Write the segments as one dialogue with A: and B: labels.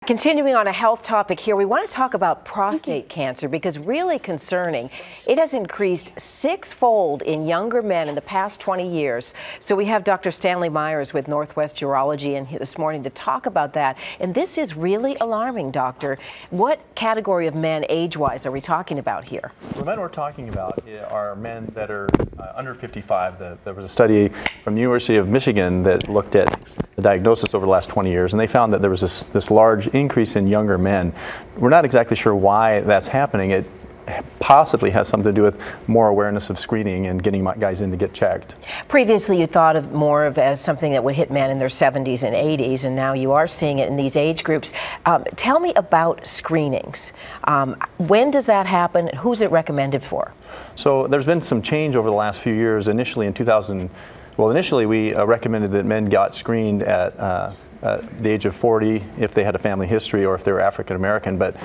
A: Continuing on a health topic here, we want to talk about prostate cancer because really concerning. It has increased six-fold in younger men in the past 20 years. So we have Dr. Stanley Myers with Northwest Urology in here this morning to talk about that. And this is really alarming, Doctor. What category of men, age-wise, are we talking about here?
B: The men we're talking about are men that are under 55. There was a study from the University of Michigan that looked at the diagnosis over the last 20 years, and they found that there was this large increase in younger men. We're not exactly sure why that's happening. It possibly has something to do with more awareness of screening and getting guys in to get checked. Previously,
A: you thought of more of as something that would hit men in their 70s and 80s, and now you are seeing it in these age groups. Tell me about screenings. When does that happen? Who's it recommended for?
B: So there's been some change over the last few years. Initially in 2000, well, initially we recommended that men got screened at the age of 40 if they had a family history or if they were African American, but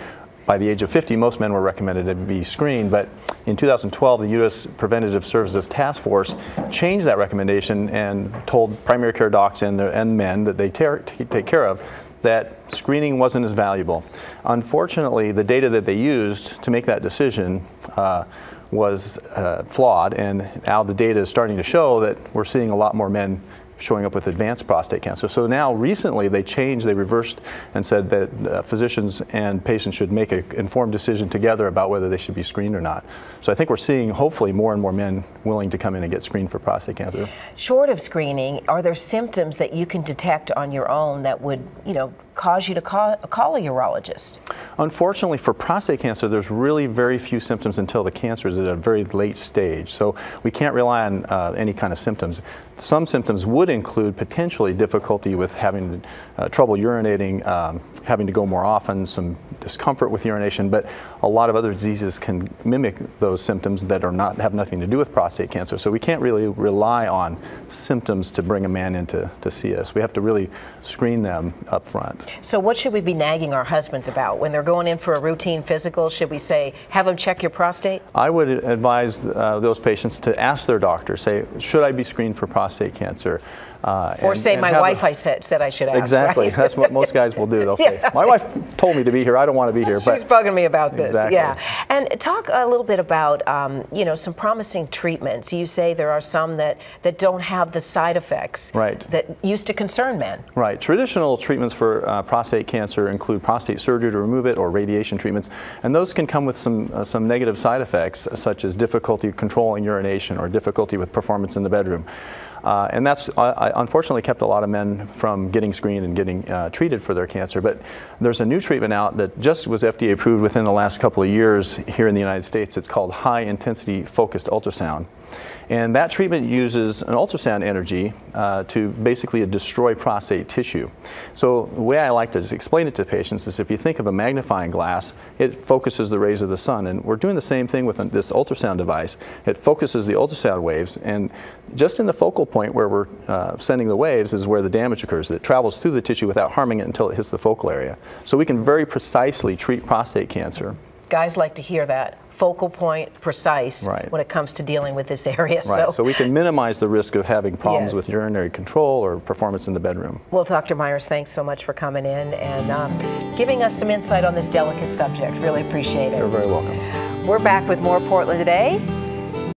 B: by the age of 50 most men were recommended to be screened. But in 2012 the U.S. Preventative Services Task Force changed that recommendation and told primary care docs and men that they take care of that screening wasn't as valuable. Unfortunately, the data that they used to make that decision was flawed, and now the data is starting to show that we're seeing a lot more men showing up with advanced prostate cancer. So now recently they reversed and said that physicians and patients should make an informed decision together about whether they should be screened or not. So I think we're seeing hopefully more and more men willing to come in and get screened for prostate cancer.
A: Short of screening, are there symptoms that you can detect on your own that would, cause you to call a urologist?
B: Unfortunately, for prostate cancer, there's really very few symptoms until the cancer is at a very late stage. So we can't rely on any kind of symptoms. Some symptoms would include potentially difficulty with having trouble urinating, having to go more often, some discomfort with urination, but a lot of other diseases can mimic those symptoms that have nothing to do with prostate cancer. So we can't really rely on symptoms to bring a man in to see us. We have to really screen them up front.
A: So what should we be nagging our husbands about when they're going in for a routine physical? Should we say, have them check your prostate?
B: I would advise those patients to ask their doctor, say, should I be screened for prostate cancer?
A: Or say, my wife said I should ask.
B: Exactly. Right? That's what most guys will do. They'll say, my wife told me to be here. I don't want to be here.
A: She's bugging me about this.
B: Exactly.
A: Yeah. And talk a little bit about, some promising treatments. You say there are some that don't have the side effects that used to concern men.
B: Right. Traditional treatments for prostate cancer include prostate surgery to remove it or radiation treatments. And those can come with some negative side effects, such as difficulty controlling urination or difficulty with performance in the bedroom. And that's unfortunately kept a lot of men from getting screened and getting treated for their cancer. But there's a new treatment out that just was FDA approved within the last couple of years here in the United States. It's called high intensity focused ultrasound. And that treatment uses an ultrasound energy to basically destroy prostate tissue. So the way I like to explain it to patients is if you think of a magnifying glass, it focuses the rays of the sun. And we're doing the same thing with this ultrasound device. It focuses the ultrasound waves, and just in the focal point where we're sending the waves is where the damage occurs. It travels through the tissue without harming it until it hits the focal area. So we can very precisely treat prostate cancer.
A: Guys like to hear that. Focal point, precise, when it comes to dealing with this area.
B: Right. So we can minimize the risk of having problems with urinary control or performance in the bedroom.
A: Well, Dr. Myers, thanks so much for coming in and giving us some insight on this delicate subject. Really appreciate it.
B: You're very welcome.
A: We're back with more Portland Today.